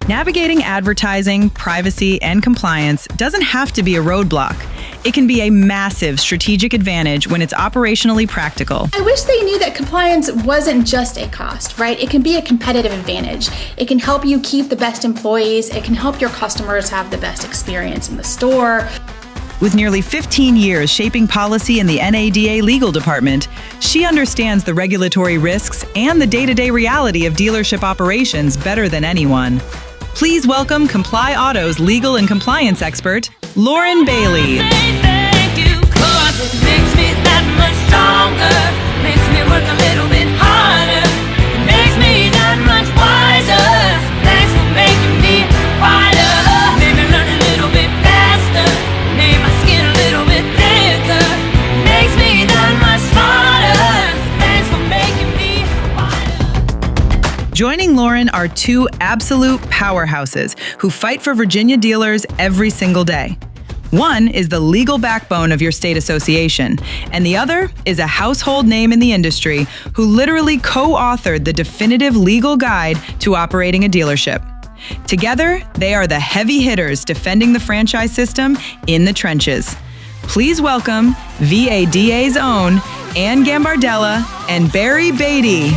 Navigating advertising, privacy, and compliance doesn't have to be a roadblock. It can be a massive strategic advantage when it's operationally practical. I wish they knew that compliance wasn't just a cost, right? It can be a competitive advantage. It can help you keep the best employees. It can help your customers have the best experience in the store. With nearly 15 years shaping policy in the NADA legal department, she understands the regulatory risks and the day-to-day reality of dealership operations better than anyone. Please welcome ComplyAuto's legal and compliance expert, Lauren Bailey. Thank you, 'cause it makes me that much stronger, makes me work a little bit harder, it makes me that much wiser. Thanks for making me fighter, made me learn a little bit faster, made my skin a little bit thicker, makes me that much smarter. Thanks for making me fighter. Joining Lauren are two absolute powerhouses who fight for Virginia dealers every single day. One is the legal backbone of your state association, and the other is a household name in the industry who literally co-authored the definitive legal guide to operating a dealership. Together, they are the heavy hitters defending the franchise system in the trenches. Please welcome VADA's own Ann Gambardella and Barrie Beaty.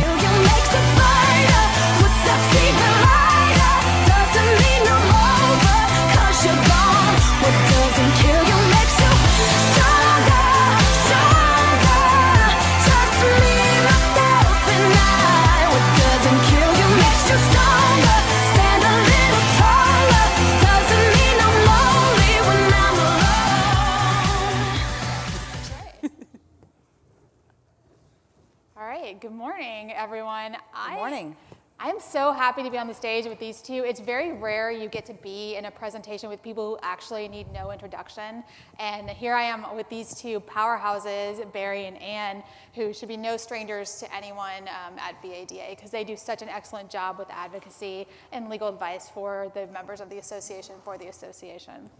Good morning, everyone. Good morning. I'm so happy to be on the stage with these two. It's very rare you get to be in a presentation with people who actually need no introduction. And here I am with these two powerhouses, Barrie and Ann, who should be no strangers to anyone at VADA because they do such an excellent job with advocacy and legal advice for the members of the association, for the association.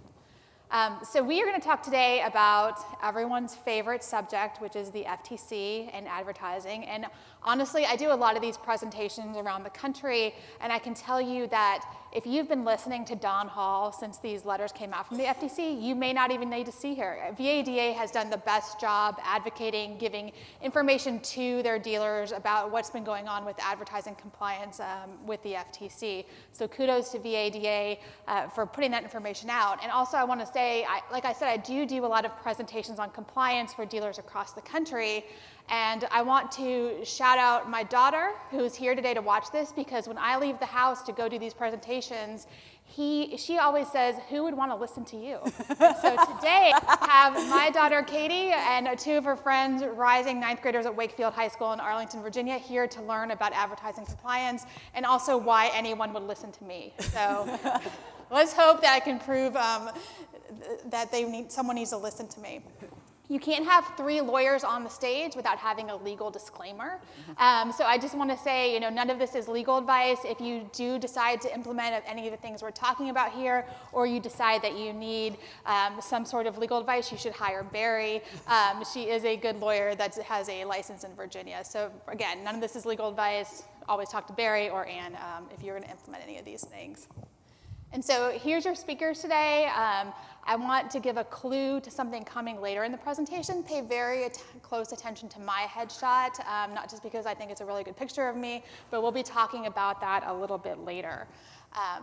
So we are going to talk today about everyone's favorite subject, which is the FTC and advertising. And honestly, I do a lot of these presentations around the country, and I can tell you that if you've been listening to Don Hall since these letters came out from the FTC, you may not even need to see her. VADA has done the best job advocating, giving information to their dealers about what's been going on with advertising compliance with the FTC. So kudos to VADA for putting that information out. And also I want to say, like I said, I do a lot of presentations on compliance for dealers across the country. And I want to shout out my daughter, who is here today to watch this, because when I leave the house to go do these presentations, she always says, who would want to listen to you? So today, I have my daughter, Katie, and two of her friends, rising ninth graders at Wakefield High School in Arlington, Virginia, here to learn about advertising compliance and also why anyone would listen to me. So let's hope that I can prove that someone needs to listen to me. You can't have three lawyers on the stage without having a legal disclaimer. So I just want to say, none of this is legal advice. If you do decide to implement any of the things we're talking about here, or you decide that you need some sort of legal advice, you should hire Barrie. She is a good lawyer that has a license in Virginia. So again, none of this is legal advice. Always talk to Barrie or Ann if you're going to implement any of these things. And so here's your speakers today. I want to give a clue to something coming later in the presentation. Pay very close attention to my headshot, not just because I think it's a really good picture of me, but we'll be talking about that a little bit later.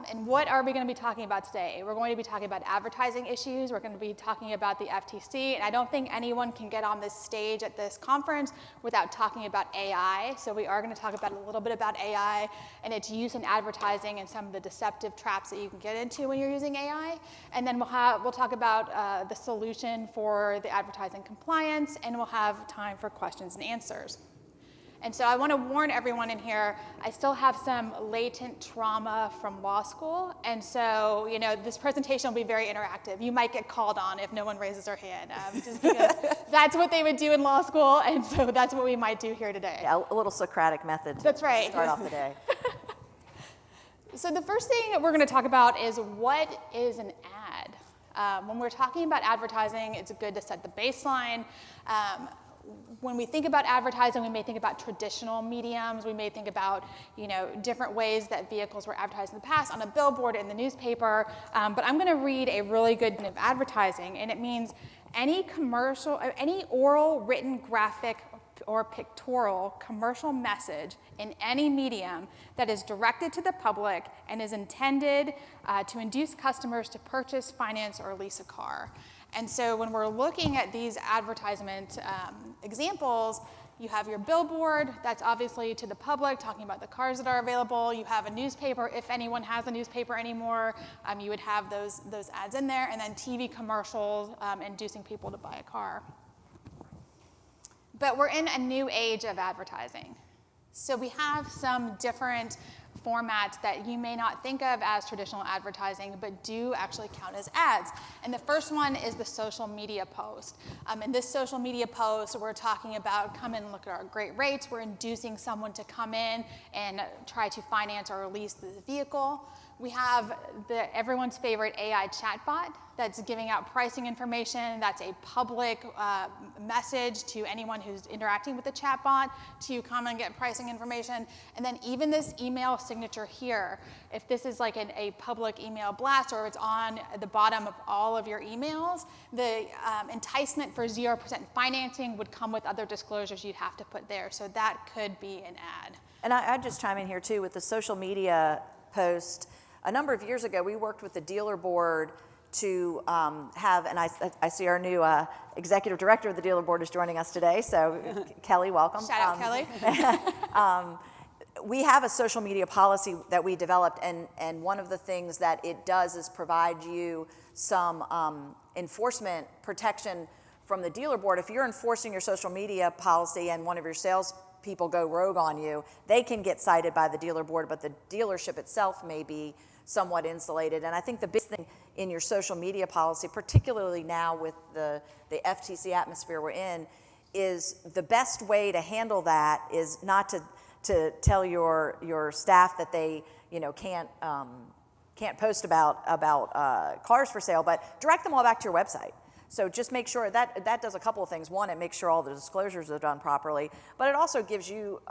And what are we going to be talking about today? We're going to be talking about advertising issues. We're going to be talking about the FTC. And I don't think anyone can get on this stage at this conference without talking about AI. So we are going to talk about a little bit about AI and its use in advertising and some of the deceptive traps that you can get into when you're using AI. And then we'll talk about the solution for the advertising compliance, and we'll have time for questions and answers. And so I want to warn everyone in here, I still have some latent trauma from law school. And so, this presentation will be very interactive. You might get called on if no one raises their hand, just because that's what they would do in law school. And so that's what we might do here today. Yeah, a little Socratic method That's right. to start off the day. So the first thing that we're going to talk about is what is an ad? When we're talking about advertising, it's good to set the baseline. when we think about advertising, we may think about traditional mediums. We may think about, different ways that vehicles were advertised in the past on a billboard, in the newspaper. But I'm going to read a really good kind of advertising, and it means any commercial, any oral, written, graphic, or pictorial commercial message in any medium that is directed to the public and is intended to induce customers to purchase, finance, or lease a car. And so when we're looking at these advertisement examples, you have your billboard, that's obviously to the public, talking about the cars that are available. You have a newspaper, if anyone has a newspaper anymore, you would have those ads in there, and then TV commercials inducing people to buy a car. But we're in a new age of advertising. So we have some different formats that you may not think of as traditional advertising, but do actually count as ads. And the first one is the social media post. In this social media post, we're talking about come and look at our great rates. We're inducing someone to come in and try to finance or lease the vehicle. We have everyone's favorite AI chatbot that's giving out pricing information. That's a public message to anyone who's interacting with the chatbot to come and get pricing information. And then even this email signature here, if this is like a public email blast or it's on the bottom of all of your emails, the enticement for 0% financing would come with other disclosures you'd have to put there. So that could be an ad. And I'd just chime in here too with the social media post. A number of years ago, we worked with the dealer board to have, and I see our new executive director of the dealer board is joining us today, so Kelly, welcome. Shout out, Kelly. We have a social media policy that we developed, and one of the things that it does is provide you some enforcement protection from the dealer board. If you're enforcing your social media policy and one of your sales people go rogue on you, they can get cited by the dealer board, but the dealership itself may be somewhat insulated. And I think the big thing in your social media policy, particularly now with the FTC atmosphere we're in, is the best way to handle that is not to tell your staff that they can't post about cars for sale, but direct them all back to your website. So just make sure that does a couple of things. One, it makes sure all the disclosures are done properly, but it also gives you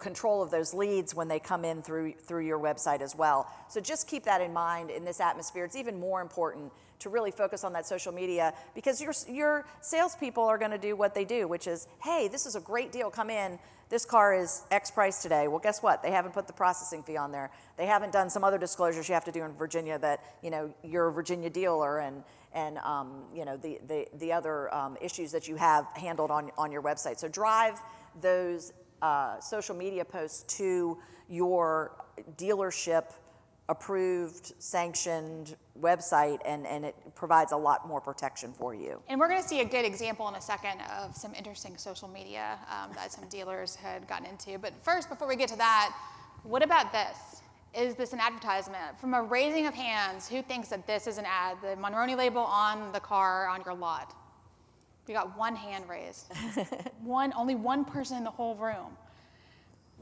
control of those leads when they come in through your website as well. So just keep that in mind in this atmosphere. It's even more important to really focus on that social media because your salespeople are going to do what they do, which is, hey, this is a great deal. Come in. This car is X price today. Well, guess what? They haven't put the processing fee on there. They haven't done some other disclosures you have to do in Virginia that you're a Virginia dealer and the other issues that you have handled on your website. So drive those social media posts to your dealership approved, sanctioned website, and it provides a lot more protection for you. And we're going to see a good example in a second of some interesting social media that some dealers had gotten into. But first, before we get to that, what about this? Is this an advertisement? From a raising of hands, who thinks that this is an ad? The Monroney label on the car on your lot. We got one hand raised. Only one person in the whole room.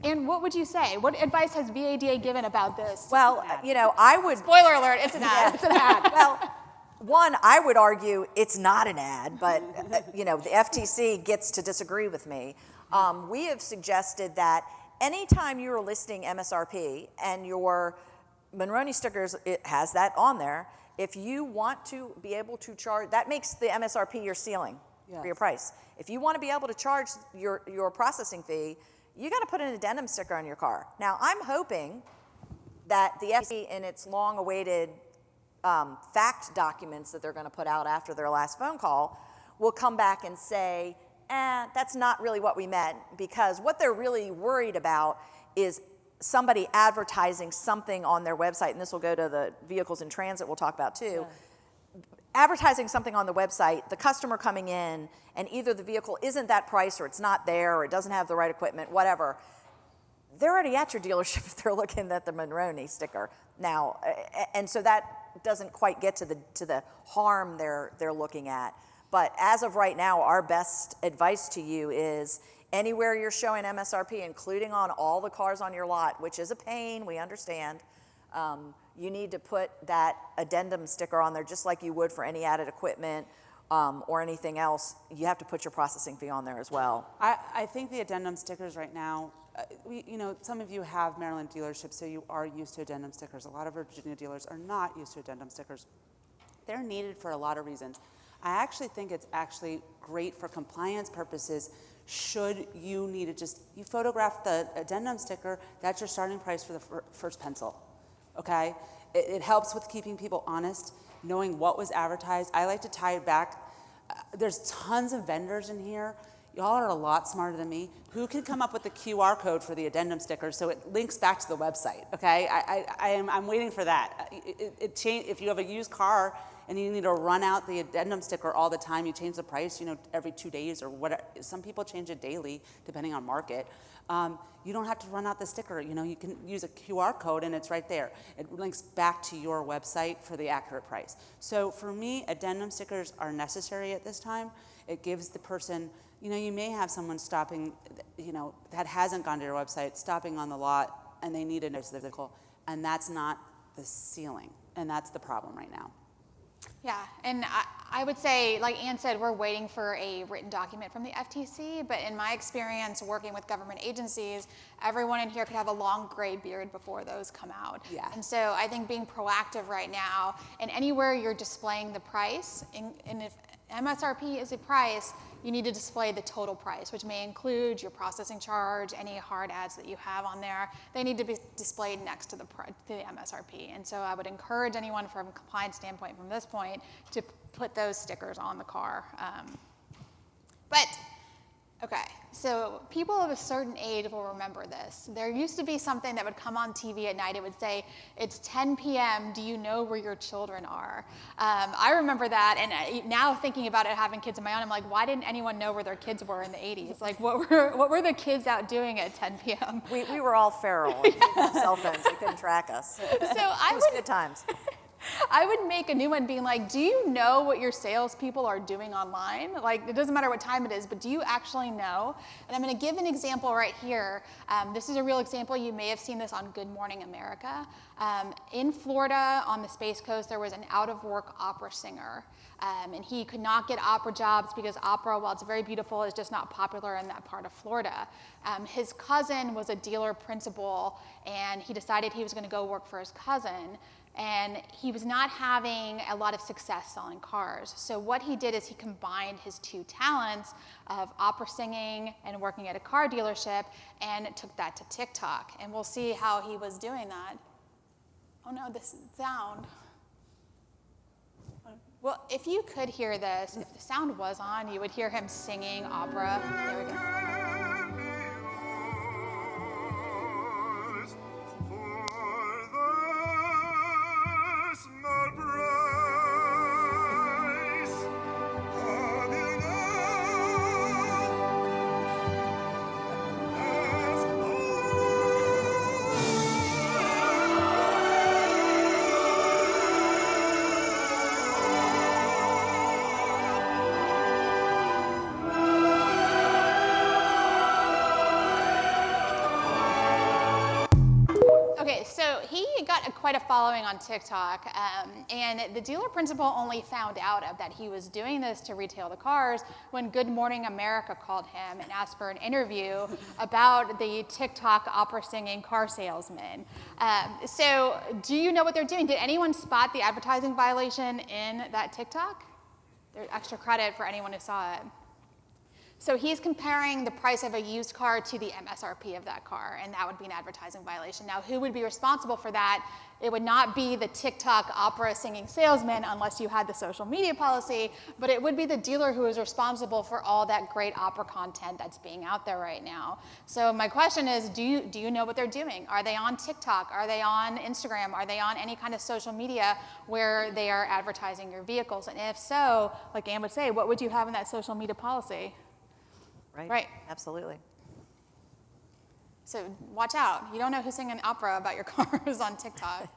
And what would you say? What advice has VADA given about this? Well, I would... Spoiler alert, it's an ad. Yeah. It's an ad. Well, one, I would argue it's not an ad, but, the FTC gets to disagree with me. We have suggested that anytime you're listing MSRP and your Monroney stickers, it has that on there, if you want to be able to charge, that makes the MSRP your ceiling for your price. If you want to be able to charge your processing fee, you got to put an addendum sticker on your car. Now, I'm hoping that the FTC, in its long-awaited fact documents that they're going to put out after their last phone call, will come back and say, that's not really what we meant, because what they're really worried about is somebody advertising something on their website, and this will go to the vehicles in transit we'll talk about too. Yeah. Advertising something on the website, the customer coming in, and either the vehicle isn't that price or it's not there or it doesn't have the right equipment, whatever. They're already at your dealership if they're looking at the Monroney sticker. Now, and so that doesn't quite get to the harm they're looking at. But as of right now, our best advice to you is anywhere you're showing MSRP, including on all the cars on your lot, which is a pain, we understand, you need to put that addendum sticker on there just like you would for any added equipment or anything else, you have to put your processing fee on there as well. I think the addendum stickers right now, some of you have Maryland dealerships, so you are used to addendum stickers. A lot of Virginia dealers are not used to addendum stickers. They're needed for a lot of reasons. I actually think it's actually great for compliance purposes. Should you need to you photograph the addendum sticker, that's your starting price for the first pencil, okay? It helps with keeping people honest, knowing what was advertised. I like to tie it back. There's tons of vendors in here. Y'all are a lot smarter than me. Who can come up with the QR code for the addendum sticker so it links back to the website, okay? I'm waiting for that. If you have a used car and you need to run out the addendum sticker all the time, you change the price, every 2 days or whatever. Some people change it daily, depending on market. You don't have to run out the sticker. You can use a QR code and it's right there. It links back to your website for the accurate price. So for me, addendum stickers are necessary at this time. It gives the person, you may have someone stopping, that hasn't gone to your website, stopping on the lot, and they need a notice of the vehicle, and that's not the ceiling, and that's the problem right now. Yeah, and I would say, like Ann said, we're waiting for a written document from the FTC, but in my experience working with government agencies, everyone in here could have a long gray beard before those come out. Yeah. And so I think being proactive right now, and anywhere you're displaying the price, and if MSRP is a price, you need to display the total price, which may include your processing charge, any hard ads that you have on there. They need to be displayed next to the MSRP. And so I would encourage anyone from a compliance standpoint from this point to put those stickers on the car. Okay, so people of a certain age will remember this. There used to be something that would come on TV at night. It would say, it's 10 p.m., do you know where your children are? I remember that, and now thinking about it, having kids of my own, I'm like, why didn't anyone know where their kids were in the 80s? Like, what were the kids out doing at 10 p.m.? We were all feral. We didn't have cell phones. They couldn't track us. So It was good times. I would make a new one being like, do you know what your salespeople are doing online? Like, it doesn't matter what time it is, but do you actually know? And I'm going to give an example right here. This is a real example. You may have seen this on Good Morning America. In Florida, on the Space Coast, there was an out-of-work opera singer. And he could not get opera jobs because opera, while it's very beautiful, is just not popular in that part of Florida. His cousin was a dealer principal, and he decided he was going to go work for his cousin. And he was not having a lot of success selling cars. So what he did is he combined his two talents of opera singing and working at a car dealership and took that to TikTok. And we'll see how he was doing that. Oh no, this sound. Well, if you could hear this, if the sound was on, you would hear him singing opera. There we go. Okay, so he got quite a following on TikTok, and the dealer principal only found out that he was doing this to retail the cars when Good Morning America called him and asked for an interview about the TikTok opera singing car salesman. So do you know what they're doing? Did anyone spot the advertising violation in that TikTok? There's extra credit for anyone who saw it. So he's comparing the price of a used car to the MSRP of that car, and that would be an advertising violation. Now, who would be responsible for that? It would not be the TikTok opera singing salesman unless you had the social media policy, but it would be the dealer who is responsible for all that great opera content that's being out there right now. So my question is, do you know what they're doing? Are they on TikTok? Are they on Instagram? Are they on any kind of social media where they are advertising your vehicles? And if so, like Ann would say, what would you have in that social media policy? Right. Absolutely. So watch out. You don't know who's singing opera about your cars on TikTok.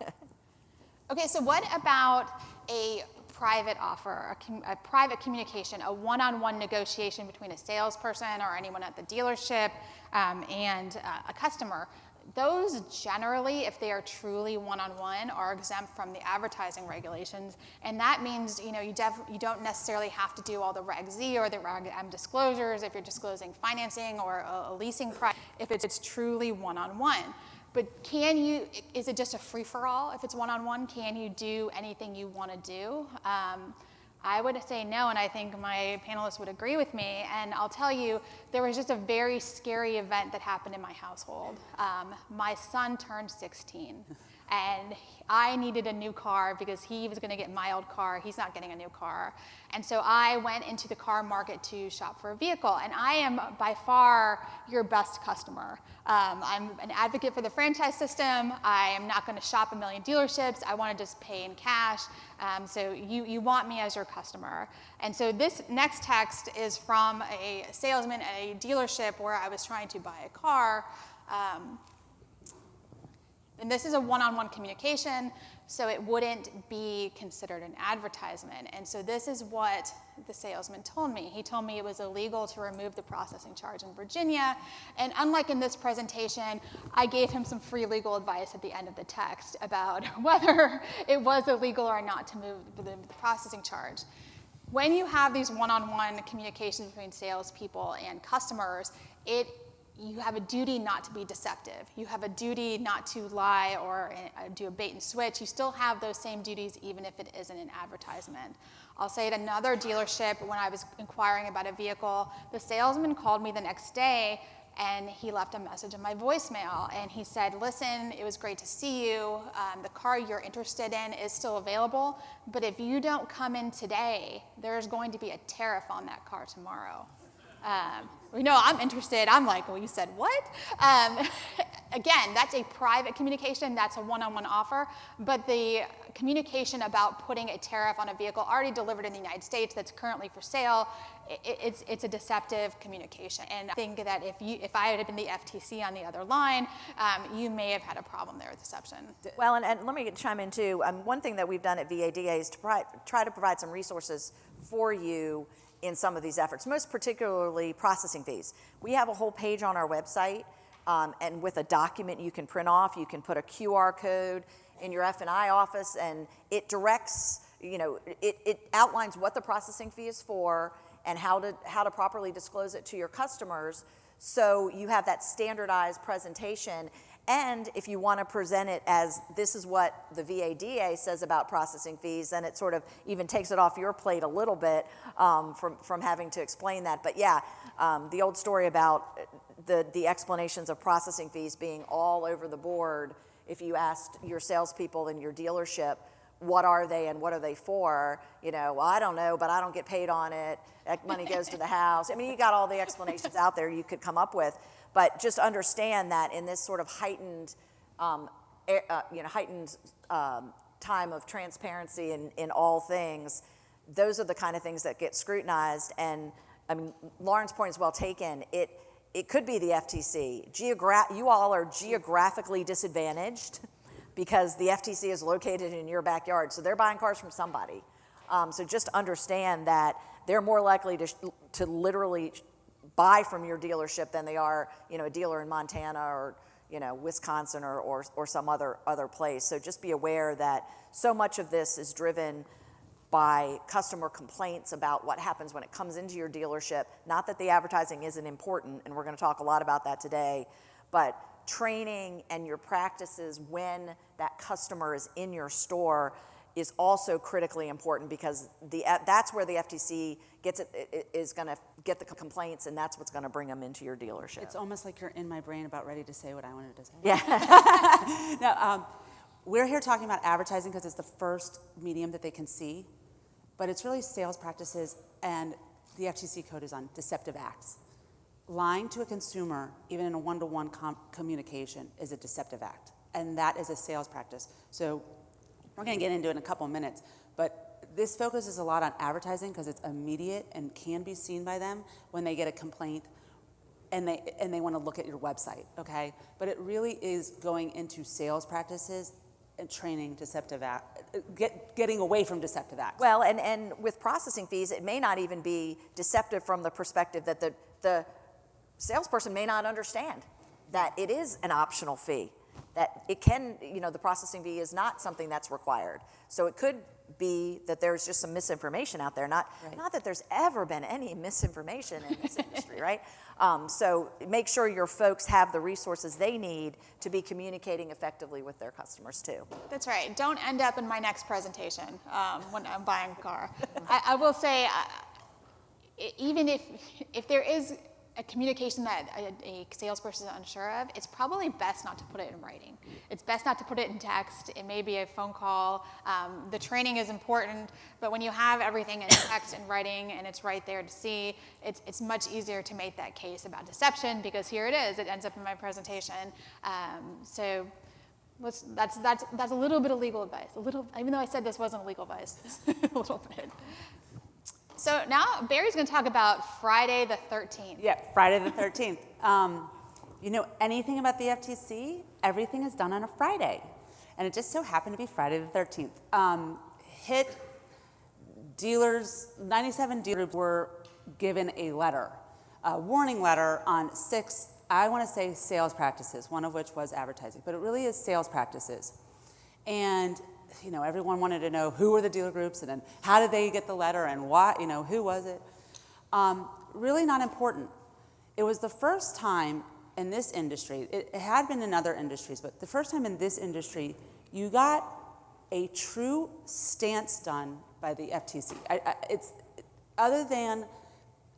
Okay, so what about a private offer, a private communication, a one-on-one negotiation between a salesperson or anyone at the dealership and a customer? Those generally, if they are truly one-on-one, are exempt from the advertising regulations, and that means you don't necessarily have to do all the Reg Z or the Reg M disclosures if you're disclosing financing or a leasing price. If it's truly one-on-one, but is it just a free-for-all if it's one-on-one? Can you do anything you want to do? I would say no, and I think my panelists would agree with me. And I'll tell you, there was just a very scary event that happened in my household. My son turned 16, and I needed a new car because he was going to get my old car. He's not getting a new car. And so I went into the car market to shop for a vehicle, and I am by far your best customer. I'm an advocate for the franchise system. I am not going to shop a million dealerships. I want to just pay in cash. So you want me as your customer. And so this next text is from a salesman at a dealership where I was trying to buy a car. And this is a one-on-one communication, so it wouldn't be considered an advertisement. And so this is what the salesman told me. He told me it was illegal to remove the processing charge in Virginia. And unlike in this presentation, I gave him some free legal advice at the end of the text about whether it was illegal or not to move the processing charge. When you have these one-on-one communications between salespeople and customers, you have a duty not to be deceptive. You have a duty not to lie or do a bait and switch. You still have those same duties even if it isn't an advertisement. I'll say at another dealership, when I was inquiring about a vehicle, the salesman called me the next day and he left a message in my voicemail. And he said, listen, it was great to see you. The car you're interested in is still available, but if you don't come in today, there's going to be a tariff on that car tomorrow. I'm interested. I'm like, well, you said what? Again, that's a private communication. That's a one-on-one offer. But the communication about putting a tariff on a vehicle already delivered in the United States that's currently for sale, it's a deceptive communication. And I think that if I had been the FTC on the other line, you may have had a problem there with deception. Well, and let me chime in too. One thing that we've done at VADA is to try to provide some resources for you in some of these efforts, most particularly processing fees. We have a whole page on our website, and with a document you can print off, you can put a QR code in your F&I office, and it directs, it outlines what the processing fee is for and how to properly disclose it to your customers, so you have that standardized presentation. And if you want to present it as this is what the VADA says about processing fees, then it sort of even takes it off your plate a little bit from having to explain that. But yeah, the old story about the explanations of processing fees being all over the board. If you asked your salespeople in your dealership, what are they and what are they for? Well, I don't know, but I don't get paid on it. That money goes to the house. I mean, you got all the explanations out there you could come up with. But just understand that in this sort of heightened time of transparency in all things, those are the kind of things that get scrutinized. And I mean, Lauren's point is well taken. It could be the FTC. You all are geographically disadvantaged because the FTC is located in your backyard, so they're buying cars from somebody. So just understand that they're more likely to literally buy from your dealership than they are, a dealer in Montana or, Wisconsin or some other place. So just be aware that so much of this is driven by customer complaints about what happens when it comes into your dealership. Not that the advertising isn't important, and we're going to talk a lot about that today, but training and your practices when that customer is in your store is also critically important, because that's where the FTC is going to get the complaints, and that's what's going to bring them into your dealership. It's almost like you're in my brain about ready to say what I wanted to say. Yeah. No, we're here talking about advertising because it's the first medium that they can see, but it's really sales practices, and the FTC code is on deceptive acts. Lying to a consumer, even in a one-to-one communication, is a deceptive act, and that is a sales practice. So we're going to get into it in a couple of minutes, but this focuses a lot on advertising because it's immediate and can be seen by them when they get a complaint and they want to look at your website, okay? But it really is going into sales practices and training deceptive getting away from deceptive acts. Well, and with processing fees, it may not even be deceptive from the perspective that the salesperson may not understand that it is an optional fee, that it can, the processing fee is not something that's required. So it could be that there's just some misinformation out there, not that there's ever been any misinformation in this industry, right? So make sure your folks have the resources they need to be communicating effectively with their customers too. That's right. Don't end up in my next presentation when I'm buying a car. I will say, even if there is a communication that a salesperson is unsure of, it's probably best not to put it in writing. It's best not to put it in text. It may be a phone call. The training is important, but when you have everything in text and writing and it's right there to see, it's much easier to make that case about deception, because here it is. It ends up in my presentation. So that's a little bit of legal advice. Even though I said this wasn't legal advice, a little bit. So now Barry's going to talk about Friday the 13th. Yeah, Friday the 13th. You know anything about the FTC? Everything is done on a Friday. And it just so happened to be Friday the 13th. Hit dealers, 97 dealers were given a letter, a warning letter on 6, I want to say sales practices, one of which was advertising, but it really is sales practices. And everyone wanted to know who were the dealer groups, and then how did they get the letter, and why, who was it? Really not important. It was the first time in this industry, it had been in other industries, but the first time in this industry, you got a true stance done by the FTC. It's other than,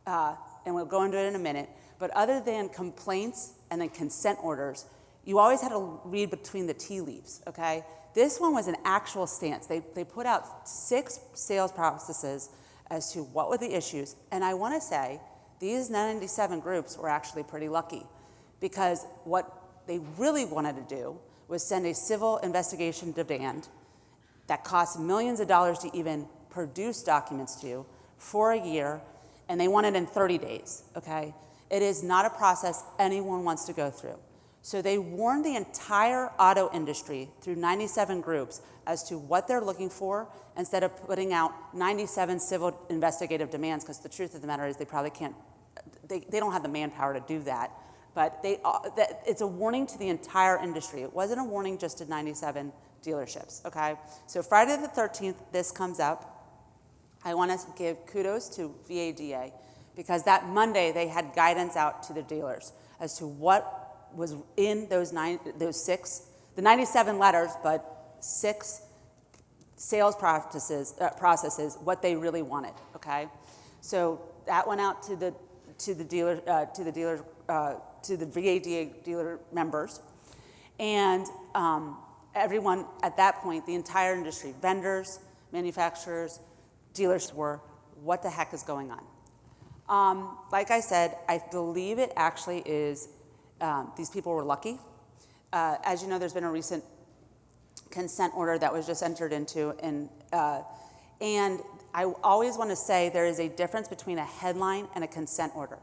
and we'll go into it in a minute, but other than complaints and then consent orders, you always had to read between the tea leaves, okay? This one was an actual stance. They put out 6 sales processes as to what were the issues. And I want to say these 97 groups were actually pretty lucky, because what they really wanted to do was send a civil investigation demand that cost millions of dollars to even produce documents to for a year, and they want it in 30 days, okay? It is not a process anyone wants to go through. So they warned the entire auto industry through 97 groups as to what they're looking for, instead of putting out 97 civil investigative demands, because the truth of the matter is they probably can't, they don't have the manpower to do that. But it's a warning to the entire industry. It wasn't a warning just to 97 dealerships, okay? So Friday the 13th, this comes up. I want to give kudos to VADA, because that Monday they had guidance out to the dealers as to what was in those 97 letters, but 6 sales processes, what they really wanted. Okay, so that went out to the VADA dealer members, and everyone at that point, the entire industry, vendors, manufacturers, dealers, were, what the heck is going on? Like I said, I believe it actually is. These people were lucky. As you know, there's been a recent consent order that was just entered into, and I always want to say there is a difference between a headline and a consent order.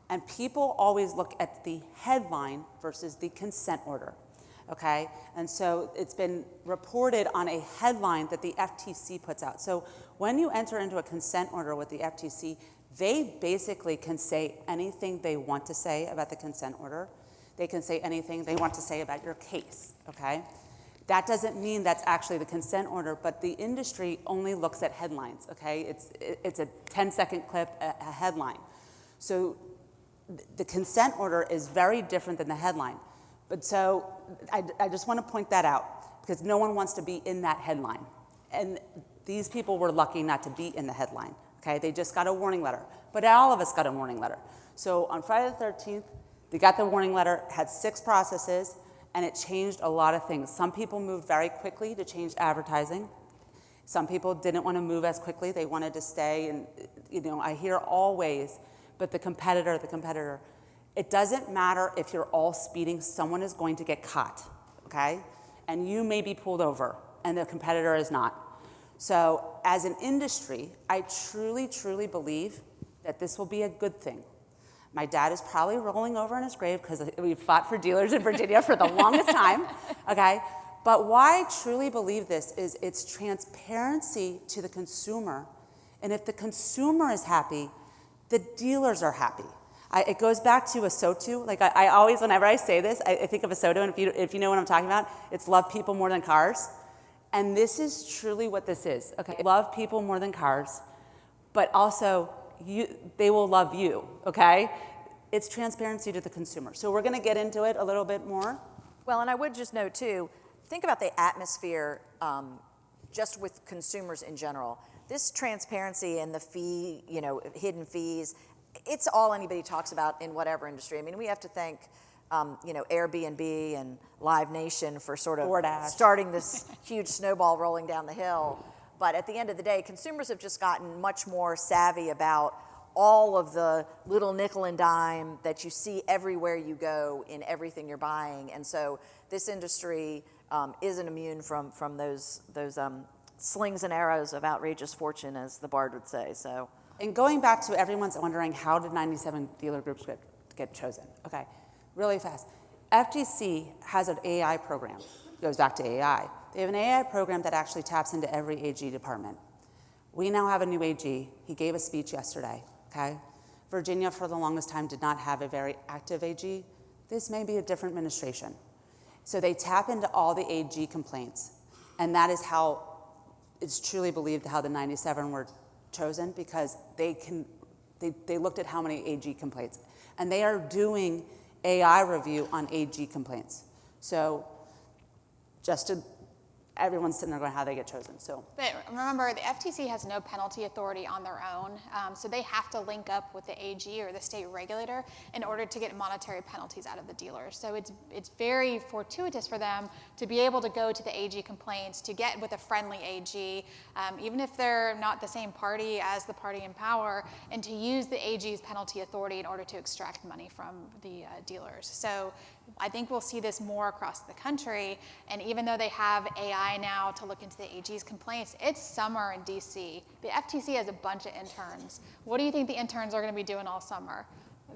And people always look at the headline versus the consent order, okay? And so it's been reported on a headline that the FTC puts out. So when you enter into a consent order with the FTC, they basically can say anything they want to say about the consent order. They can say anything they want to say about your case, okay? That doesn't mean that's actually the consent order, but the industry only looks at headlines, okay? It's a 10-second clip, a headline. So the consent order is very different than the headline. But so I just want to point that out, because no one wants to be in that headline. And these people were lucky not to be in the headline. Okay, they just got a warning letter, but all of us got a warning letter. So on Friday the 13th, they got the warning letter, had 6 processes, and it changed a lot of things. Some people moved very quickly to change advertising. Some people didn't want to move as quickly. They wanted to stay, and I hear always, but the competitor, it doesn't matter if you're all speeding, someone is going to get caught, okay? And you may be pulled over, and the competitor is not. So as an industry, I truly, truly believe that this will be a good thing. My dad is probably rolling over in his grave, because we've fought for dealers in Virginia for the longest time, okay? But why I truly believe this is it's transparency to the consumer. And if the consumer is happy, the dealers are happy. It goes back to a SOTU. Like I always, whenever I say this, I think of a SOTU, and if you know what I'm talking about, it's love people more than cars. And this is truly what this is. Okay, love people more than cars, but also they will love you, okay? It's transparency to the consumer. So we're gonna get into it a little bit more. Well, and I would just note too, think about the atmosphere just with consumers in general. This transparency and the fee, hidden fees, it's all anybody talks about in whatever industry. I mean, we have to thank Airbnb and Live Nation for sort of starting this huge snowball rolling down the hill. But at the end of the day, consumers have just gotten much more savvy about all of the little nickel and dime that you see everywhere you go in everything you're buying. And so this industry isn't immune from those slings and arrows of outrageous fortune, as the Bard would say. So, and going back to everyone's wondering, how did 97 dealer groups get chosen? Okay, really fast. FTC has an AI program. It goes back to AI. They have an AI program that actually taps into every AG department. We now have a new AG. He gave a speech yesterday, okay? Virginia, for the longest time, did not have a very active AG. This may be a different administration. So they tap into all the AG complaints, and that is how it's truly believed how the 97 were chosen, because they looked at how many AG complaints. And they are doing AI review on AG complaints. So everyone's sitting there going, how they get chosen. So, but remember, the FTC has no penalty authority on their own, so they have to link up with the AG or the state regulator in order to get monetary penalties out of the dealers. So it's very fortuitous for them to be able to go to the AG complaints, to get with a friendly AG, even if they're not the same party as the party in power, and to use the AG's penalty authority in order to extract money from the dealers. So I think we'll see this more across the country, and even though they have AI now to look into the AG's complaints, it's summer in DC. The FTC has a bunch of interns. What do you think the interns are going to be doing all summer?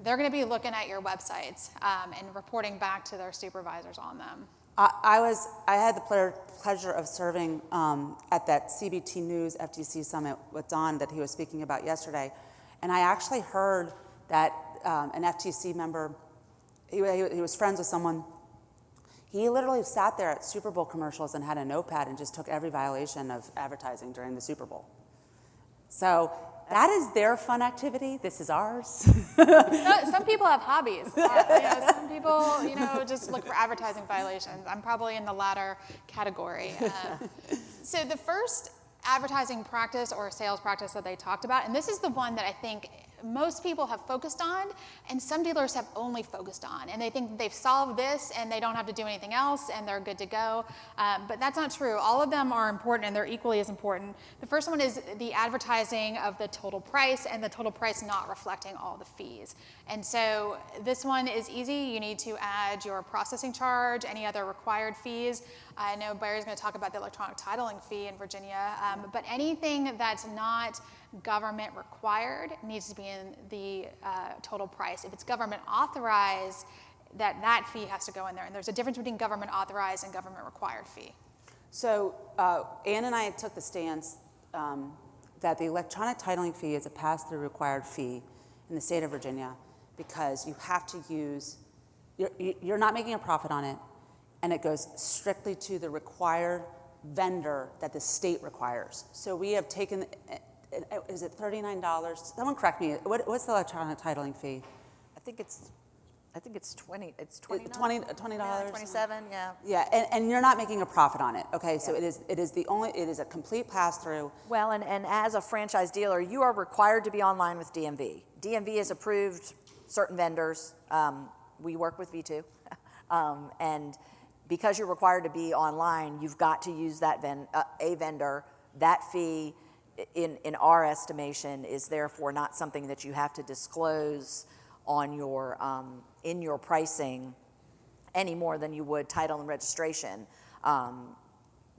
They're going to be looking at your websites and reporting back to their supervisors on them. I had the pleasure of serving at that CBT News FTC Summit with Don that he was speaking about yesterday, and I actually heard that an FTC member, he was friends with someone. He literally sat there at Super Bowl commercials and had a notepad and just took every violation of advertising during the Super Bowl. So that is their fun activity. This is ours. Some people have hobbies. Some people, just look for advertising violations. I'm probably in the latter category. So the first advertising practice or sales practice that they talked about, and this is the one that I think most people have focused on, and some dealers have only focused on, and they think they've solved this and they don't have to do anything else and they're good to go, but that's not true. All of them are important, and they're equally as important. The first one is the advertising of the total price, and the total price not reflecting all the fees. And so this one is easy. You need to add your processing charge, any other required fees. I know Barry's going to talk about the electronic titling fee in Virginia, but anything that's not government required needs to be in the total price. If it's government authorized, that fee has to go in there. And there's a difference between government authorized and government required fee. So Ann and I took the stance that the electronic titling fee is a pass-through required fee in the state of Virginia, because you have to use, you're not making a profit on it, and it goes strictly to the required vendor that the state requires. So we have taken, is it $39? Someone correct me. What's the electronic titling fee? I think it's 20. It's $20. $20. Yeah, 27. Yeah. Yeah, and you're not making a profit on it. Okay, so it is a complete pass through. Well, and as a franchise dealer, you are required to be online with DMV. DMV has approved certain vendors. We work with V2, and because you're required to be online, you've got to use that a vendor. That fee, in our estimation, is therefore not something that you have to disclose on your in your pricing any more than you would title and registration.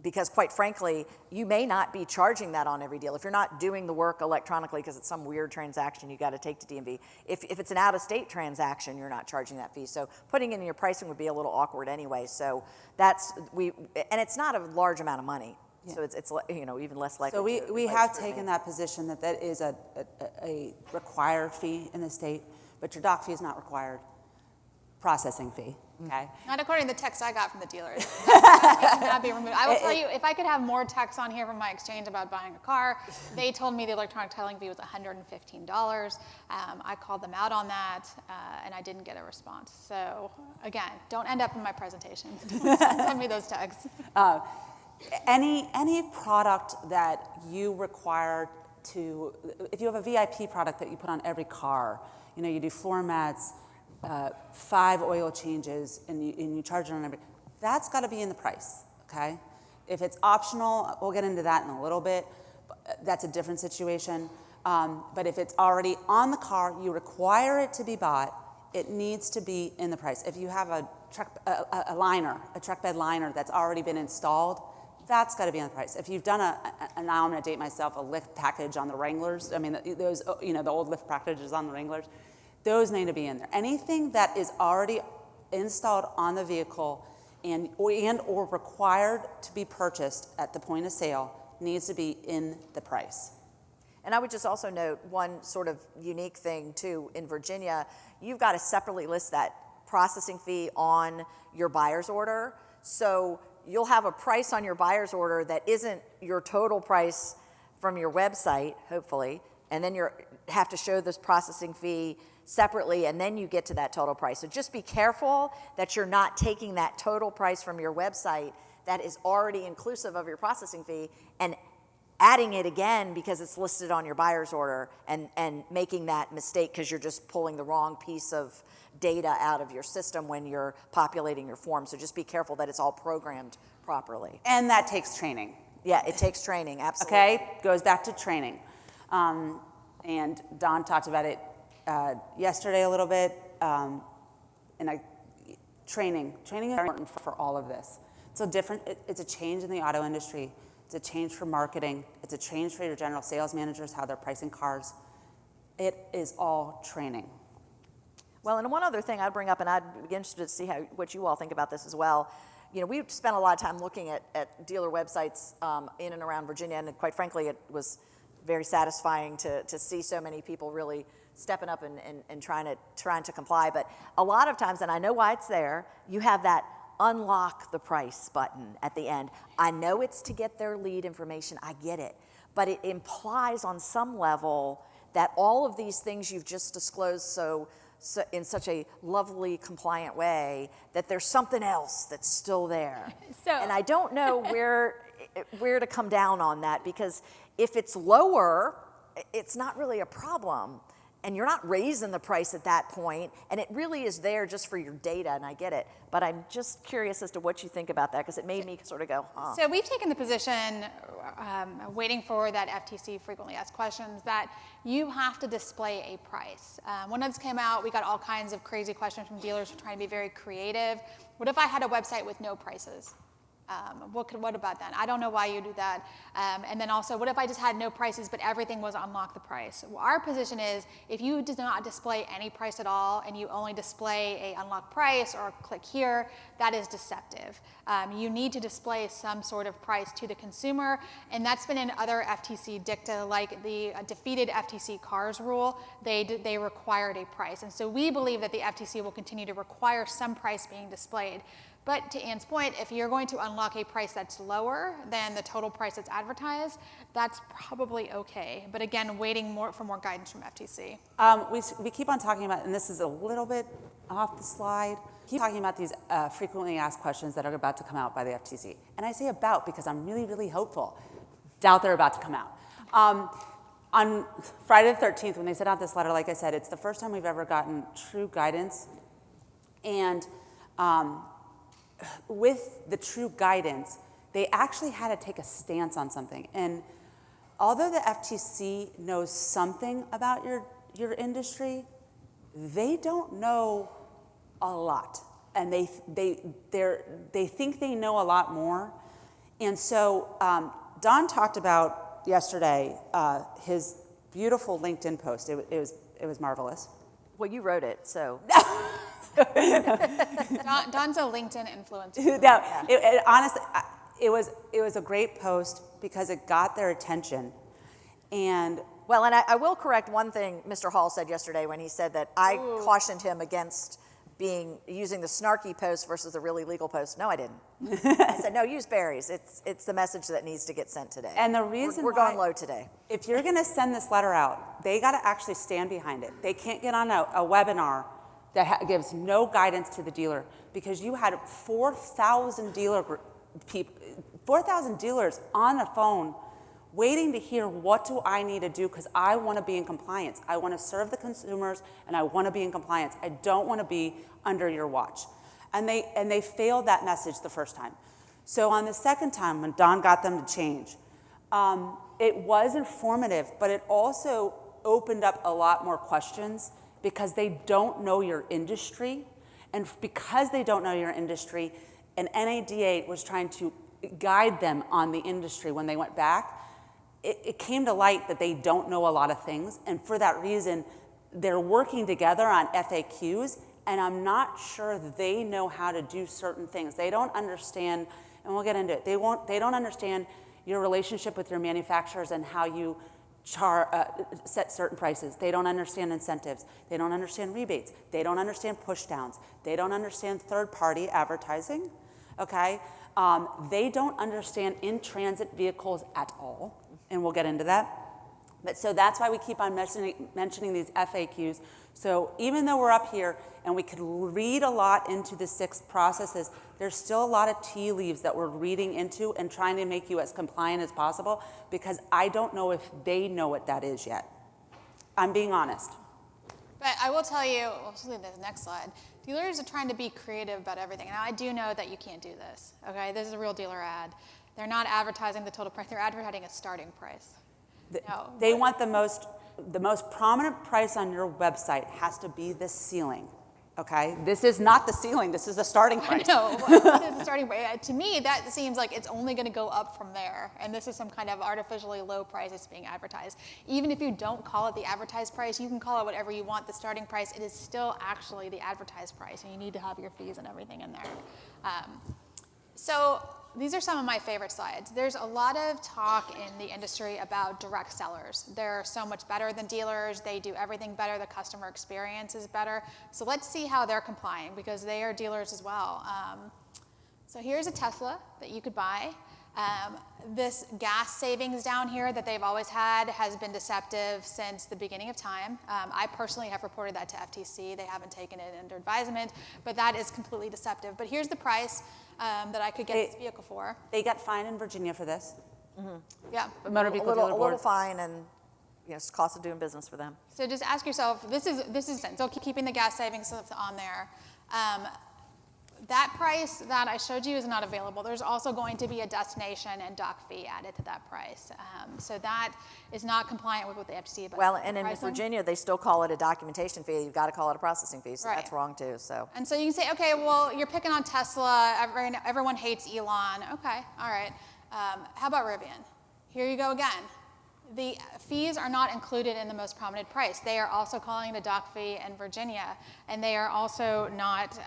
Because quite frankly, you may not be charging that on every deal. If you're not doing the work electronically because it's some weird transaction you got to take to DMV. If it's an out-of-state transaction, you're not charging that fee. So putting it in your pricing would be a little awkward anyway. So and it's not a large amount of money. Yeah. So it's even less likely. So we have taken that position that is a required fee in the state, but your doc fee is not required. Processing fee, okay? Not according to the text I got from the dealers. That cannot be removed. I will tell you, if I could have more texts on here from my exchange about buying a car, they told me the electronic titling fee was $115. I called them out on that, and I didn't get a response. So again, don't end up in my presentation. Send me those texts. Any product that you require to, if you have a VIP product that you put on every car, you know, you do floor mats, 5 oil changes, and you charge it on every, that's got to be in the price, okay? If it's optional, we'll get into that in a little bit. That's a different situation. But if it's already on the car, you require it to be bought, it needs to be in the price. If you have a truck bed liner that's already been installed, that's got to be on the price. If you've done and now I'm going to date myself, a lift package on the Wranglers, I mean, those, you know, the old lift packages on the Wranglers, those need to be in there. Anything that is already installed on the vehicle and or required to be purchased at the point of sale needs to be in the price. And I would just also note one sort of unique thing too, in Virginia, you've got to separately list that processing fee on your buyer's order. So you'll have a price on your buyer's order that isn't your total price from your website, hopefully, and then you have to show this processing fee separately, and then you get to that total price. So just be careful that you're not taking that total price from your website that is already inclusive of your processing fee and adding it again because it's listed on your buyer's order, and making that mistake because you're just pulling the wrong piece of data out of your system when you're populating your form. So just be careful that it's all programmed properly. And that takes training. Yeah, it takes training, absolutely. Okay, goes back to training. And Don talked about it yesterday a little bit. Training is very important for all of this. So it's a change in the auto industry. It's a change for marketing. It's a change for your general sales managers, how they're pricing cars. It is all training. Well, and one other thing I'd bring up, and I'd be interested to see what you all think about this as well. You know, we've spent a lot of time looking at dealer websites in and around Virginia, and quite frankly, it was very satisfying to see so many people really stepping up and trying to comply. But a lot of times, and I know why it's there, you have that unlock the price button at the end. I know it's to get their lead information, I get it, but it implies on some level that all of these things you've just disclosed so in such a lovely, compliant way, that there's something else that's still there. And I don't know where to come down on that, because if it's lower, it's not really a problem. And you're not raising the price at that point, and it really is there just for your data, and I get it. But I'm just curious as to what you think about that, because it made me sort of go, huh. So we've taken the position, waiting for that FTC frequently asked questions, that you have to display a price. When this came out, we got all kinds of crazy questions from dealers who are trying to be very creative. What if I had a website with no prices? What about that? I don't know why you do that. And then also, what if I just had no prices, but everything was unlock the price? Well, our position is, if you do not display any price at all, and you only display a unlock price or click here, that is deceptive. You need to display some sort of price to the consumer, and that's been in other FTC dicta, like the defeated FTC cars rule. They required a price, and so we believe that the FTC will continue to require some price being displayed. But to Ann's point, if you're going to unlock a price that's lower than the total price that's advertised, that's probably okay. But again, waiting for more guidance from FTC. We keep on talking about, and this is a little bit off the slide, keep talking about these frequently asked questions that are about to come out by the FTC. And I say about because I'm really, really hopeful. Doubt they're about to come out. On Friday the 13th, when they sent out this letter, like I said, it's the first time we've ever gotten true guidance. And with the true guidance, they actually had to take a stance on something. And although the FTC knows something about your industry, they don't know a lot. And they think they know a lot more. And so Don talked about yesterday his beautiful LinkedIn post. It was marvelous. Well, you wrote it, so. Don's a LinkedIn influencer. No, honestly, it was a great post because it got their attention. And Well, and I will correct one thing Mr. Hall said yesterday when he said that I cautioned him against using the snarky post versus the really legal post. No, I didn't. I said, no, use Barrie's. It's the message that needs to get sent today. And the reason we're going low today. If you're going to send this letter out, they got to actually stand behind it. They can't get on a webinar that gives no guidance to the dealer, because you had 4,000 dealers on the phone waiting to hear, what do I need to do, because I want to be in compliance. I want to serve the consumers, and I want to be in compliance. I don't want to be under your watch. And they failed that message the first time. So on the second time, when Don got them to change, it was informative, but it also opened up a lot more questions, because they don't know your industry. And because they don't know your industry, and NADA was trying to guide them on the industry when they went back, it came to light that they don't know a lot of things. And for that reason, they're working together on FAQs, and I'm not sure they know how to do certain things. They don't understand, and we'll get into it, they don't understand your relationship with your manufacturers and how you set certain prices. They don't understand incentives. They don't understand rebates. They don't understand pushdowns. They don't understand third-party advertising, okay? They don't understand in-transit vehicles at all, and we'll get into that. But so that's why we keep on mentioning these FAQs. So even though we're up here and we could read a lot into the 6 processes, there's still a lot of tea leaves that we're reading into and trying to make you as compliant as possible, because I don't know if they know what that is yet. I'm being honest. But I will tell you, let's leave the next slide. Dealers are trying to be creative about everything. Now, I do know that you can't do this, okay? This is a real dealer ad. They're not advertising the total price. They're advertising a starting price. No. They want the most prominent price on your website has to be the ceiling, okay? This is not the ceiling. This is the starting price. No, this is the starting price. To me, that seems like it's only going to go up from there, and this is some kind of artificially low price that's being advertised. Even if you don't call it the advertised price, you can call it whatever you want. The starting price, it is still actually the advertised price, and you need to have your fees and everything in there. So these are some of my favorite slides. There's a lot of talk in the industry about direct sellers. They're so much better than dealers. They do everything better. The customer experience is better. So let's see how they're complying, because they are dealers as well. So here's a Tesla that you could buy. This gas savings down here that they've always had has been deceptive since the beginning of time. I personally have reported that to FTC. They haven't taken it under advisement, but that is completely deceptive. But here's the price that I could get this vehicle for. They got fined in Virginia for this. Mm-hmm. Yeah. A little fine, and it's cost of doing business for them. So just ask yourself, this is so keeping the gas savings on there. That price that I showed you is not available. There's also going to be a destination and dock fee added to that price. So that is not compliant with what the FTC about. Well, and in Virginia, they still call it a documentation fee. You've got to call it a processing fee, so that's wrong too. So. And so you can say, okay, well, you're picking on Tesla. Everyone hates Elon. Okay, all right. How about Rivian? Here you go again. The fees are not included in the most prominent price. They are also calling it a dock fee in Virginia, and they are also not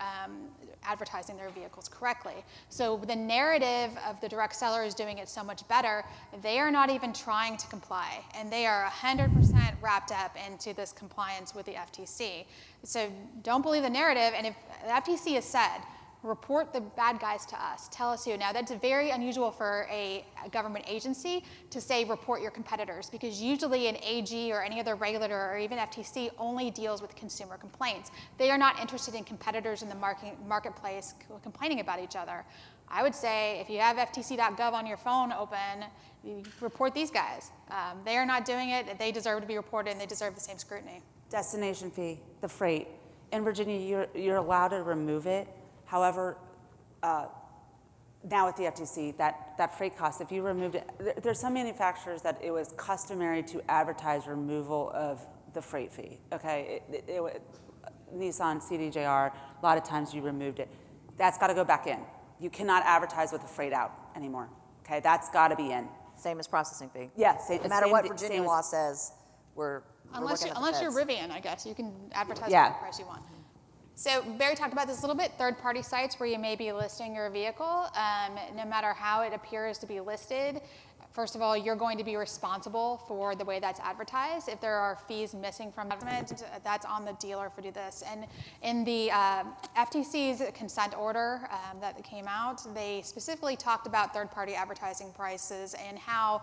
advertising their vehicles correctly. So the narrative of the direct seller is doing it so much better, they are not even trying to comply, and they are 100% wrapped up into this compliance with the FTC. So don't believe the narrative, and if the FTC has said, report the bad guys to us, tell us who. Now that's very unusual for a government agency to say report your competitors, because usually an AG or any other regulator or even FTC only deals with consumer complaints. They are not interested in competitors in the marketplace complaining about each other. I would say if you have ftc.gov on your phone open, you report these guys. They are not doing it. They deserve to be reported, and they deserve the same scrutiny. Destination fee, the freight. In Virginia, you're allowed to remove it. However, now with the FTC, that freight cost, if you removed it, there's some manufacturers that it was customary to advertise removal of the freight fee, okay? Nissan, CDJR, a lot of times you removed it. That's got to go back in. You cannot advertise with the freight out anymore, okay? That's got to be in. Same as processing fee. Yeah, no matter what Virginia law says, we're unless you're Rivian, I guess. You can advertise at the price you want. So Barrie talked about this a little bit, third-party sites where you may be listing your vehicle. No matter how it appears to be listed, First of all, you're going to be responsible for the way that's advertised. If there are fees missing from advertisement, that's on the dealer for do this. And in the FTC's consent order that came out, they specifically talked about third-party advertising prices and how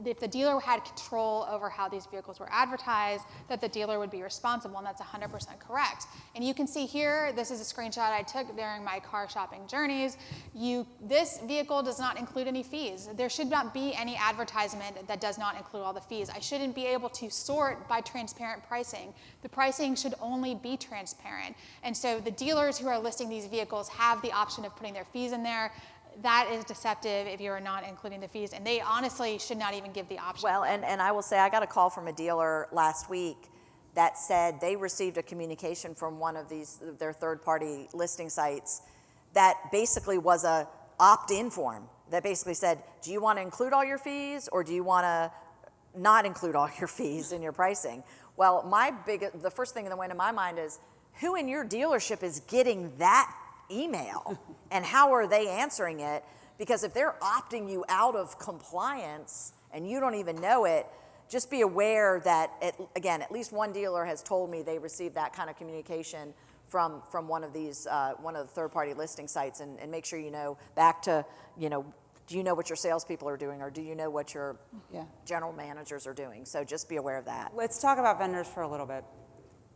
if the dealer had control over how these vehicles were advertised, that the dealer would be responsible, and that's 100% correct. And you can see here, this is a screenshot I took during my car shopping journeys. This vehicle does not include any fees. There should not be any advertisement that does not include all the fees. I shouldn't be able to sort by transparent pricing. The pricing should only be transparent. And so the dealers who are listing these vehicles have the option of putting their fees in there. That is deceptive if you are not including the fees, and they honestly should not even give the option. Well, and I will say I got a call from a dealer last week that said they received a communication from one of their third-party listing sites that basically was a opt-in form that basically said, do you want to include all your fees or do you want to not include all your fees in your pricing? Well, the first thing that went in my mind is, who in your dealership is getting that email and how are they answering it? Because if they're opting you out of compliance and you don't even know it, just be aware that, at least one dealer has told me they received that kind of communication from one of the third-party listing sites, and make sure you know, back to, do you know what your salespeople are doing, or do you know what your general managers are doing? So just be aware of that. Let's talk about vendors for a little bit.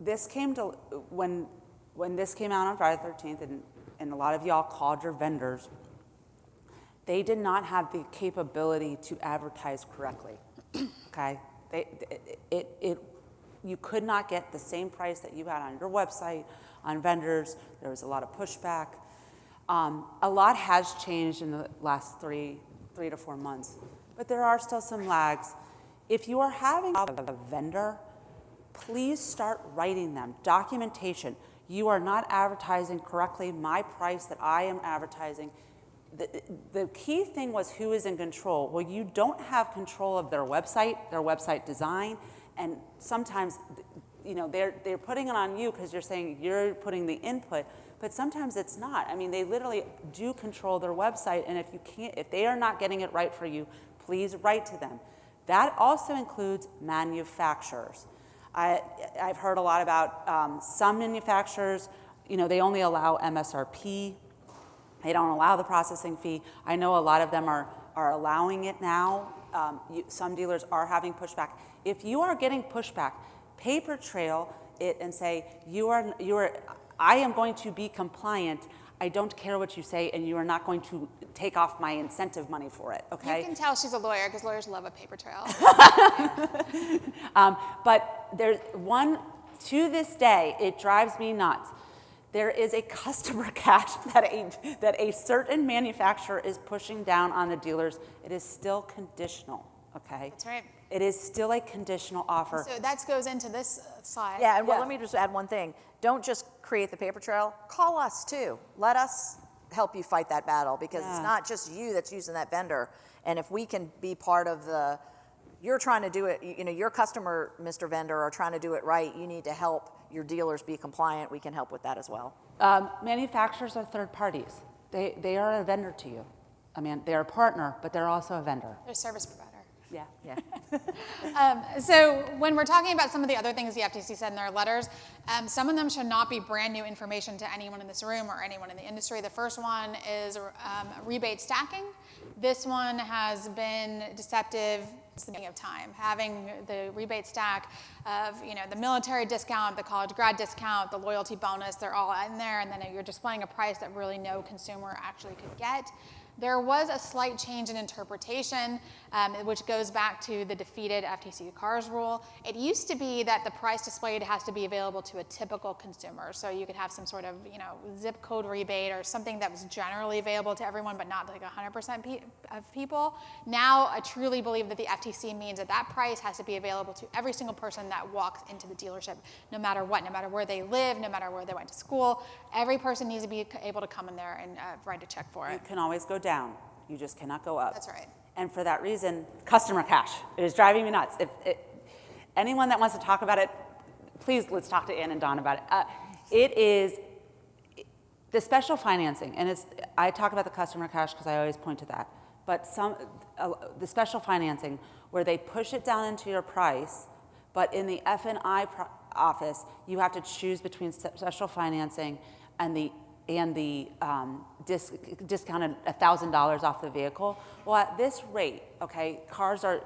This came to, when this came out on Friday the 13th, and a lot of y'all called your vendors, they did not have the capability to advertise correctly, okay? You could not get the same price that you had on your website, on vendors. There was a lot of pushback. A lot has changed in the last three to 4 months, but there are still some lags. If you are having a vendor, please start writing them. Documentation. You are not advertising correctly my price that I am advertising. The key thing was who is in control. Well, you don't have control of their website design, and sometimes, they're putting it on you because you're saying you're putting the input, but sometimes it's not. I mean, they literally do control their website, and if they are not getting it right for you, please write to them. That also includes manufacturers. I've heard a lot about some manufacturers, they only allow MSRP. They don't allow the processing fee. I know a lot of them are allowing it now. Some dealers are having pushback. If you are getting pushback, paper trail it and say, I am going to be compliant. I don't care what you say, and you are not going to take off my incentive money for it, okay? You can tell she's a lawyer because lawyers love a paper trail. But there's one, to this day, it drives me nuts. There is a customer cash that a certain manufacturer is pushing down on the dealers. It is still conditional, okay? That's right. It is still a conditional offer. So that goes into this slide. Yeah, and let me just add one thing. Don't just create the paper trail. Call us too. Let us help you fight that battle, because it's not just you that's using that vendor. And if we can be part of you're trying to do it, your customer, Mr. Vendor, are trying to do it right. You need to help your dealers be compliant. We can help with that as well. Manufacturers are third parties. They are a vendor to you. I mean, they're a partner, but they're also a vendor. They're a service provider. Yeah. So when we're talking about some of the other things the FTC said in their letters, some of them should not be brand new information to anyone in this room or anyone in the industry. The first one is rebate stacking. This one has been deceptive since the beginning of time. Having the rebate stack of the military discount, the college grad discount, the loyalty bonus, they're all in there, and then you're displaying a price that really no consumer actually could get. There was a slight change in interpretation, which goes back to the defeated FTC cars rule. It used to be that the price displayed has to be available to a typical consumer. So you could have some sort of zip code rebate or something that was generally available to everyone, but not like 100% of people. Now I truly believe that the FTC means that price has to be available to every single person that walks into the dealership, no matter what, no matter where they live, no matter where they went to school. Every person needs to be able to come in there and write a check for it. You can always go down. You just cannot go up. That's right. And for that reason, customer cash. It is driving me nuts. If anyone that wants to talk about it, please let's talk to Ann and Dawn about it. It is the special financing, and I talk about the customer cash because I always point to that. but the special financing where they push it down into your price, but in the F&I office, you have to choose between special financing and the discounted $1,000 off the vehicle. Well, at this rate, okay,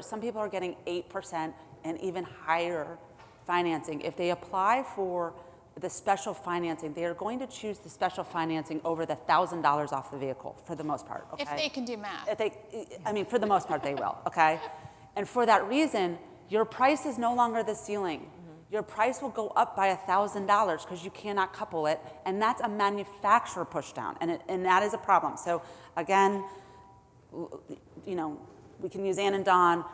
some people are getting 8% and even higher financing. If they apply for the special financing, they are going to choose the special financing over the $1,000 off the vehicle for the most part, okay? If they can do math. For the most part, they will, okay? And for that reason, your price is no longer the ceiling. Your price will go up by $1,000 because you cannot couple it, and that's a manufacturer push down, and that is a problem. So again, we can use Ann and Don.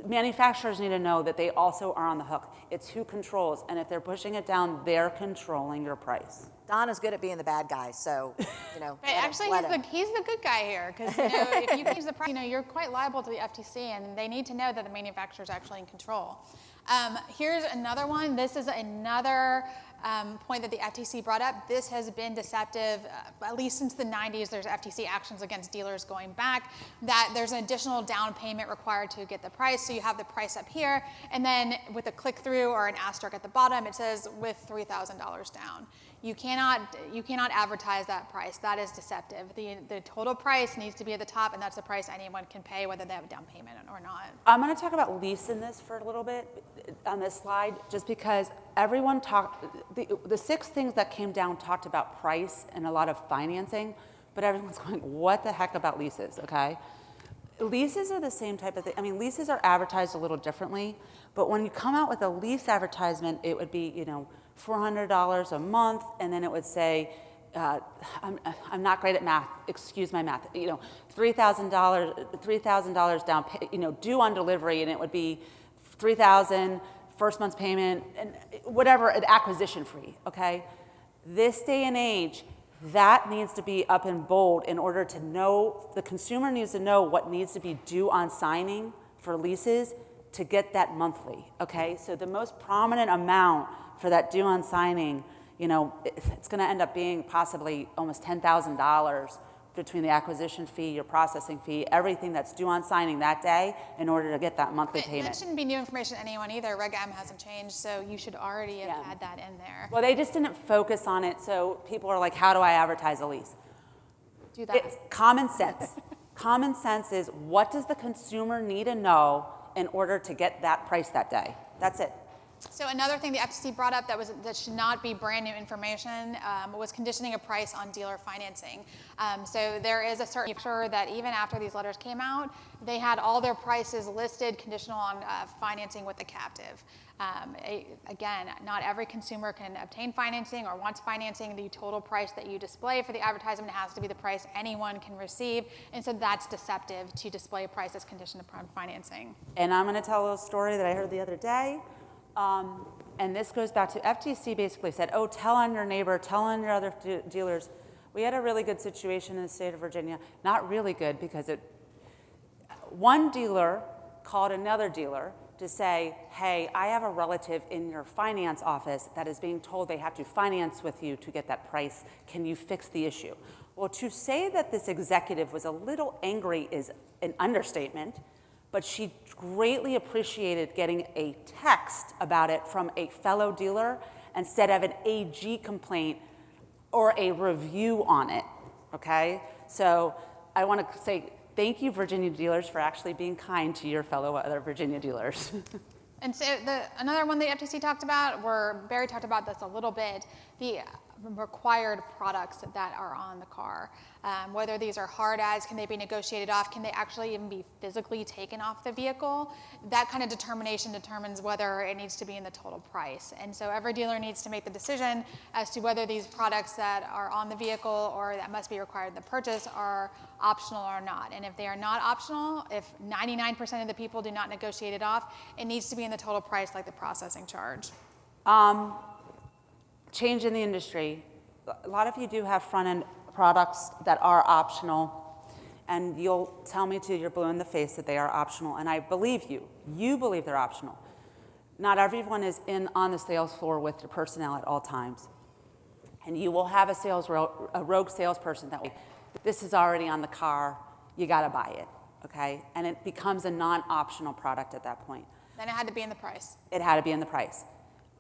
Manufacturers need to know that they also are on the hook. It's who controls, and if they're pushing it down, they're controlling your price. Don is good at being the bad guy, so But actually, he's the good guy here, because if you change the price, you're quite liable to the FTC, and they need to know that the manufacturer is actually in control. Here's another one. This is another point that the FTC brought up. This has been deceptive, at least since the 90s. There's FTC actions against dealers going back, that there's an additional down payment required to get the price. So you have the price up here, and then with a click through or an asterisk at the bottom, it says with $3,000 down. You cannot advertise that price. That is deceptive. The total price needs to be at the top, and that's the price anyone can pay, whether they have a down payment or not. I'm going to talk about lease in this for a little bit on this slide, just because everyone the 6 things that came down talked about price and a lot of financing, but everyone's going, what the heck about leases, okay? Leases are the same type of thing. I mean, leases are advertised a little differently, but when you come out with a lease advertisement, it would be, $400 a month, and then it would say, I'm not great at math, excuse my math, $3,000 down, due on delivery, and it would be $3,000 first month's payment, and whatever, an acquisition fee, okay? This day and age, that needs to be up in bold in order to know, the consumer needs to know what needs to be due on signing for leases to get that monthly, okay? So the most prominent amount for that due on signing, it's going to end up being possibly almost $10,000 between the acquisition fee, your processing fee, everything that's due on signing that day in order to get that monthly payment. That shouldn't be new information to anyone either. Reg M hasn't changed, so you should already have had that in there. Well, they just didn't focus on it, so people are like, how do I advertise a lease? Do that. It's common sense. Common sense is, what does the consumer need to know in order to get that price that day? That's it. So another thing the FTC brought up that should not be brand new information was conditioning a price on dealer financing. So there is a certain sure that even after these letters came out, they had all their prices listed conditional on financing with the captive. Again, not every consumer can obtain financing or wants financing. The total price that you display for the advertisement has to be the price anyone can receive, and so that's deceptive to display a price that's conditioned upon financing. And I'm going to tell a story that I heard the other day. And this goes back to FTC basically said, oh, tell on your neighbor, tell on your other dealers. We had a really good situation in the state of Virginia. Not really good, because one dealer called another dealer to say, hey, I have a relative in your finance office that is being told they have to finance with you to get that price. Can you fix the issue? Well, to say that this executive was a little angry is an understatement, but she greatly appreciated getting a text about it from a fellow dealer instead of an AG complaint or a review on it, okay? So I want to say thank you, Virginia dealers, for actually being kind to your fellow other Virginia dealers. And so another one the FTC talked about, Barrie talked about this a little bit, the required products that are on the car. Whether these are hard ads, can they be negotiated off? Can they actually even be physically taken off the vehicle? That kind of determination determines whether it needs to be in the total price. And so every dealer needs to make the decision as to whether these products that are on the vehicle or that must be required in the purchase are optional or not. And if they are not optional, if 99% of the people do not negotiate it off, it needs to be in the total price like the processing charge. Change in the industry. A lot of you do have front-end products that are optional, and you'll tell me till you're blue in the face that they are optional, and I believe you. You believe they're optional. Not everyone is on the sales floor with your personnel at all times, and you will have a rogue salesperson that way. this is already on the car, you gotta buy it, okay? And it becomes a non-optional product at that point. Then it had to be in the price. It had to be in the price.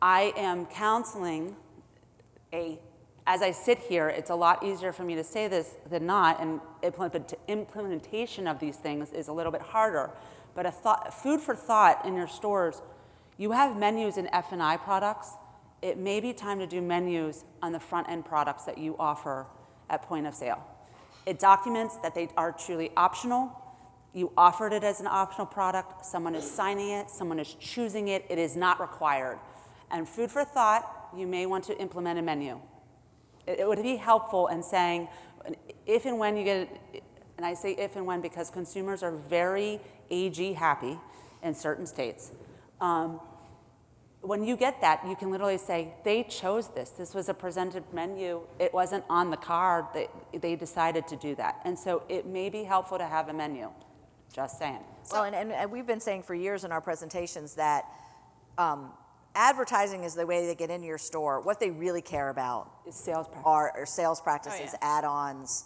I am counseling as I sit here, it's a lot easier for me to say this than not, and implementation of these things is a little bit harder. But food for thought in your stores, you have menus in F&I products. It may be time to do menus on the front end products that you offer at point of sale. It documents that they are truly optional. You offered it as an optional product. Someone is signing it. Someone is choosing it. It is not required. And food for thought, you may want to implement a menu. It would be helpful in saying, if and when you get it, and I say if and when because consumers are very AG happy in certain states. When you get that, you can literally say, they chose this. This was a presented menu. It wasn't on the card. They decided to do that. And so it may be helpful to have a menu. Just saying. Well, and we've been saying for years in our presentations that advertising is the way they get into your store. What they really care about It's sales practice. are sales practices, Oh, yeah. add-ons,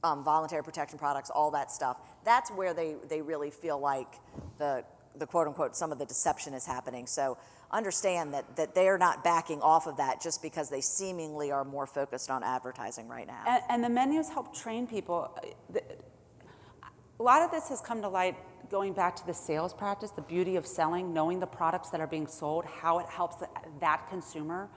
voluntary protection products, all that stuff. That's where they really feel like the quote unquote, some of the deception is happening. So understand that they're not backing off of that just because they seemingly are more focused on advertising right now. And the menus help train people. A lot of this has come to light going back to the sales practice, the beauty of selling, knowing the products that are being sold, how it helps that consumer.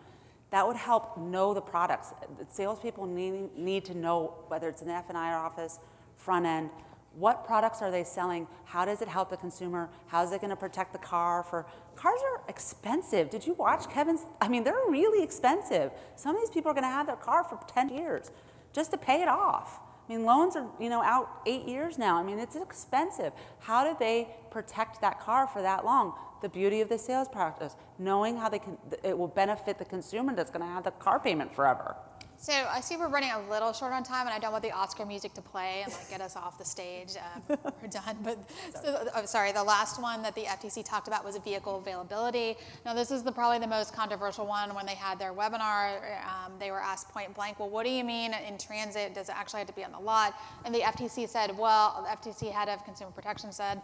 That would help know the products. The salespeople need to know, whether it's an F&I office, front end, what products are they selling? How does it help the consumer? How is it going to protect the car? Cars are expensive. Did you watch Kevin's? I mean, they're really expensive. Some of these people are going to have their car for 10 years just to pay it off. I mean, loans are, out 8 years now. I mean, it's expensive. How do they protect that car for that long? The beauty of the sales practice, knowing how it will benefit the consumer that's going to have the car payment forever. So I see we're running a little short on time, and I don't want the Oscar music to play and get us off the stage. We're done. But the last one that the FTC talked about was vehicle availability. Now this is probably the most controversial one. When they had their webinar, they were asked point blank, well, what do you mean in transit? Does it actually have to be on the lot? And the FTC said, well, the FTC head of Consumer Protection said,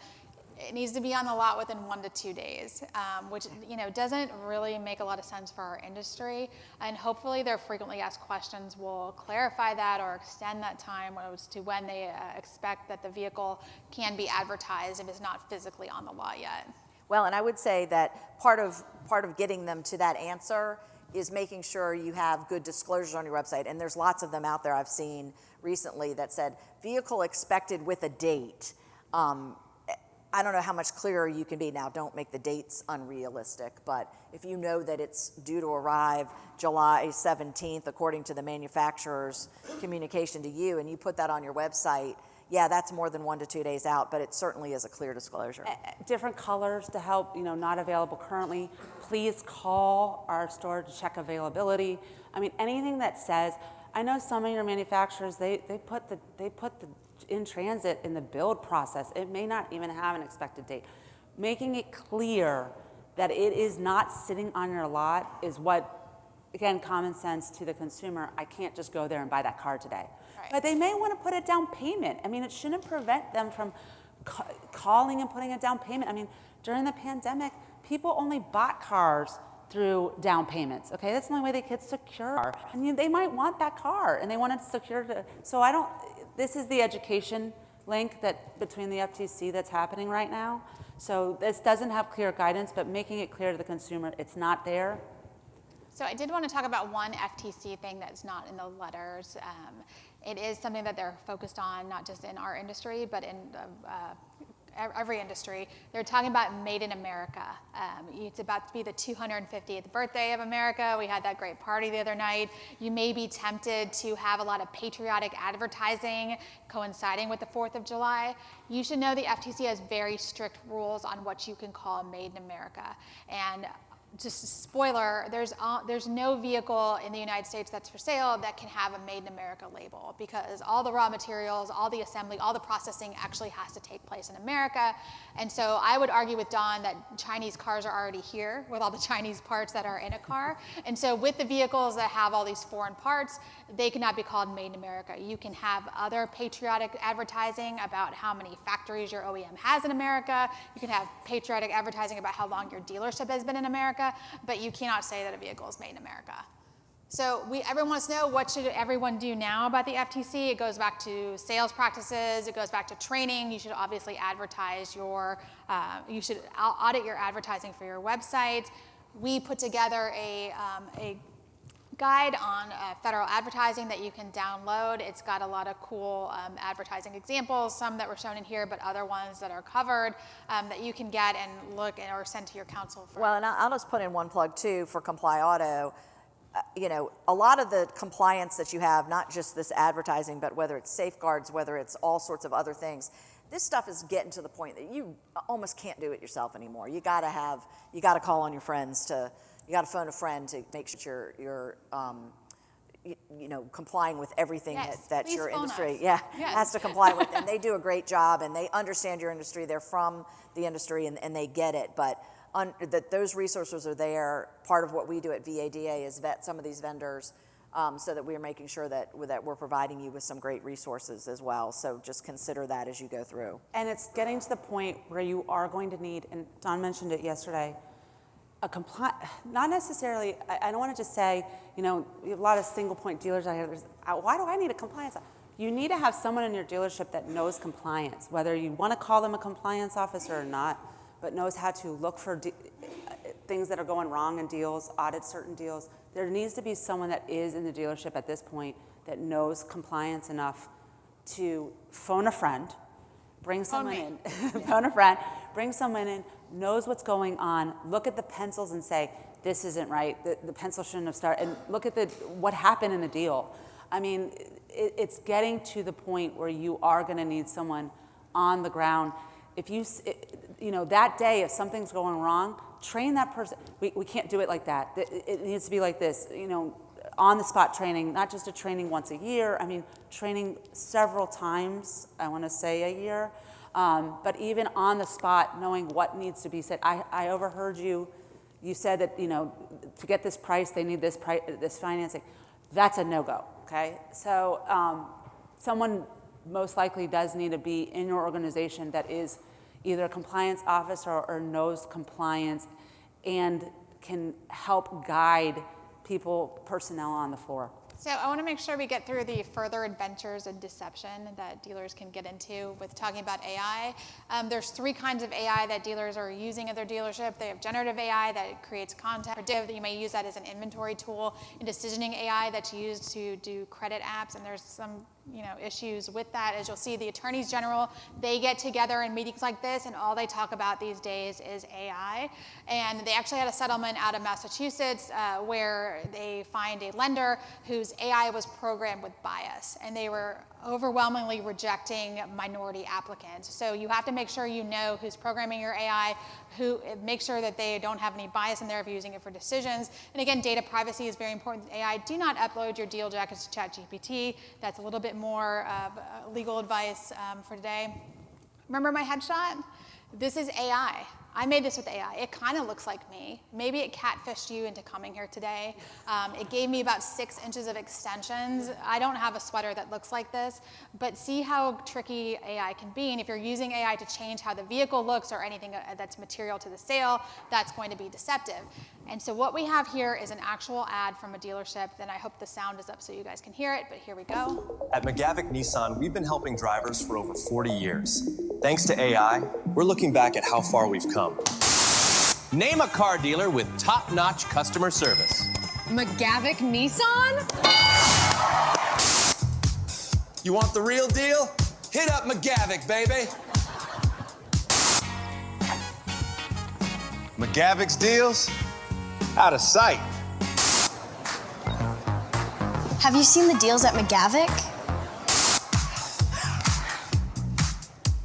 it needs to be on the lot within 1 to 2 days, which doesn't really make a lot of sense for our industry. And hopefully their frequently asked questions will clarify that or extend that time as to when they expect that the vehicle can be advertised if it's not physically on the lot yet. Well, and I would say that part of getting them to that answer is making sure you have good disclosures on your website. And there's lots of them out there I've seen recently that said vehicle expected with a date. I don't know how much clearer you can be now. Don't make the dates unrealistic, but if you know that it's due to arrive July 17th, according to the manufacturer's communication to you, and you put that on your website, yeah, that's more than 1 to 2 days out, but it certainly is a clear disclosure. Different colors to help, not available currently. Please call our store to check availability. I mean, anything that says, I know some of your manufacturers, they put the in transit in the build process. It may not even have an expected date. Making it clear that it is not sitting on your lot is what, again, common sense to the consumer. I can't just go there and buy that car today. Right. But they may want to put a down payment. I mean, it shouldn't prevent them from calling and putting a down payment. I mean, during the pandemic, people only bought cars through down payments, okay? That's the only way they could secure. And they might want that car and they want it secured. So this is the education link between the FTC that's happening right now. So this doesn't have clear guidance, but making it clear to the consumer it's not there. So I did want to talk about one FTC thing that's not in the letters. It is something that they're focused on, not just in our industry, but in every industry. They're talking about Made in America. It's about to be the 250th birthday of America. We had that great party the other night. You may be tempted to have a lot of patriotic advertising coinciding with the 4th of July. You should know the FTC has very strict rules on what you can call Made in America. And just spoiler, there's no vehicle in the United States that's for sale that can have a Made in America label, because all the raw materials, all the assembly, all the processing actually has to take place in America. And so I would argue with Dawn that Chinese cars are already here with all the Chinese parts that are in a car. And so with the vehicles that have all these foreign parts, they cannot be called Made in America. You can have other patriotic advertising about how many factories your OEM has in America. You can have patriotic advertising about how long your dealership has been in America, but you cannot say that a vehicle is made in America. So everyone wants to know, what should everyone do now about the FTC? It goes back to sales practices. It goes back to training. You should obviously advertise you should audit your advertising for your website. We put together a guide on federal advertising that you can download. It's got a lot of cool advertising examples, some that were shown in here, but other ones that are covered that you can get and look at or send to your counsel. Well, and I'll just put in one plug too for ComplyAuto. You know, a lot of the compliance that you have, not just this advertising, but whether it's safeguards, whether it's all sorts of other things, this stuff is getting to the point that you almost can't do it yourself anymore. You got to call on your friends you got to phone a friend to make sure you're complying with everything that your industry has to comply with. And they do a great job, and they understand your industry. They're from the industry, and they get it. But that those resources are there. Part of what we do at VADA is vet some of these vendors so that we're making sure that we're providing you with some great resources as well. So just consider that as you go through. And it's getting to the point where you are going to need, and Don mentioned it yesterday, not necessarily, I don't want to just say, we have a lot of single point dealers out here. Why do I need a compliance? You need to have someone in your dealership that knows compliance, whether you want to call them a compliance officer or not, but knows how to look for things that are going wrong in deals, audit certain deals. There needs to be someone that is in the dealership at this point that knows compliance enough to phone a friend, bring someone in, phone a friend, bring someone in, knows what's going on, look at the pencils and say, this isn't right, the pencil shouldn't have started, and look at what happened in the deal. I mean, it's getting to the point where you are going to need someone on the ground. If that day, if something's going wrong, train that person. We can't do it like that. It needs to be like this, on the spot training, not just a training once a year. I mean, training several times, I want to say a year. But even on the spot, knowing what needs to be said. I overheard you said that, to get this price, they need this financing. That's a no-go, okay? So someone most likely does need to be in your organization that is either a compliance officer or knows compliance and can help guide personnel on the floor. So I want to make sure we get through the further adventures in deception that dealers can get into with talking about AI. There's 3 kinds of AI that dealers are using at their dealership. They have generative AI that creates content, predictive, that you may use that as an inventory tool, and decisioning AI that's used to do credit apps, and there's some issues with that. As you'll see, the attorneys general, they get together in meetings like this, and all they talk about these days is AI. And they actually had a settlement out of Massachusetts where they find a lender whose AI was programmed with bias, and they were overwhelmingly rejecting minority applicants. So you have to make sure you know who's programming your AI, make sure that they don't have any bias in there if you're using it for decisions. And again, data privacy is very important to AI. Do not upload your deal jackets to ChatGPT. That's a little bit more legal advice for today. Remember my headshot? This is AI. I made this with AI. It kind of looks like me. Maybe it catfished you into coming here today. It gave me about 6 inches of extensions. I don't have a sweater that looks like this, but see how tricky AI can be. And if you're using AI to change how the vehicle looks or anything that's material to the sale, that's going to be deceptive. And so what we have here is an actual ad from a dealership. Then I hope the sound is up so you guys can hear it, but here we go. At McGavick Nissan, we've been helping drivers for over 40 years. Thanks to AI, we're looking back at how far we've come. Name a car dealer with top-notch customer service. McGavick Nissan? You want the real deal? Hit up McGavick, baby. McGavick's deals? Out of sight. Have you seen the deals at McGavick?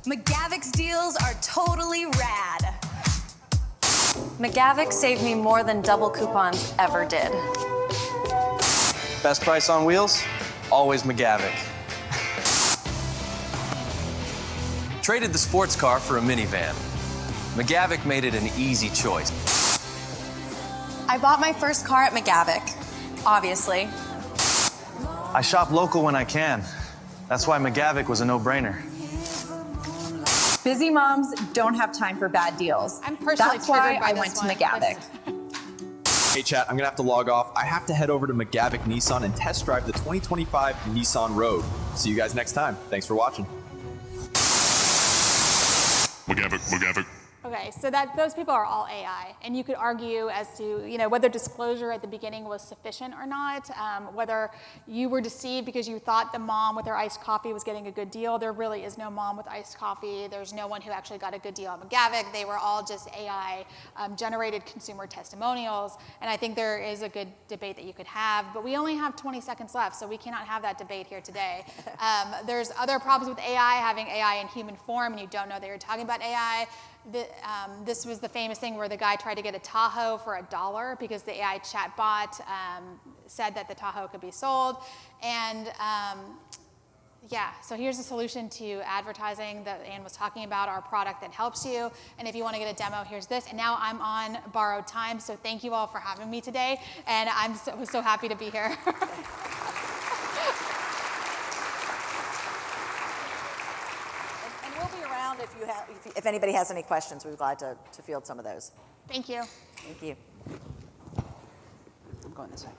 McGavick's deals are totally rad. McGavick saved me more than double coupons ever did. Best price on wheels? Always McGavick. Traded the sports car for a minivan. McGavick made it an easy choice. I bought my first car at McGavick, obviously. I shop local when I can. That's why McGavick was a no-brainer. Busy moms don't have time for bad deals. I'm personally That's why triggered by I this went to one. McGavick. Hey chat, I'm gonna have to log off. I have to head over to McGavick Nissan and test drive the 2025 Nissan Rogue. See you guys next time. Thanks for watching. McGavick. Okay, so those people are all AI, and you could argue as to whether disclosure at the beginning was sufficient or not, whether you were deceived because you thought the mom with her iced coffee was getting a good deal. There really is no mom with iced coffee. There's no one who actually got a good deal at McGavick. They were all just AI generated consumer testimonials, and I think there is a good debate that you could have, but we only have 20 seconds left, so we cannot have that debate here today. There's other problems with AI, having AI in human form, and you don't know that you're talking about AI. This was the famous thing where the guy tried to get a Tahoe for $1 because the AI chatbot said that the Tahoe could be sold. And yeah, so here's a solution to advertising that Ann was talking about, our product that helps you. And if you want to get a demo, here's this. And now I'm on borrowed time, so thank you all for having me today. And I'm so happy to be here. If anybody has any questions, we'd be glad to field some of those. Thank you. Thank you. I'm going this way.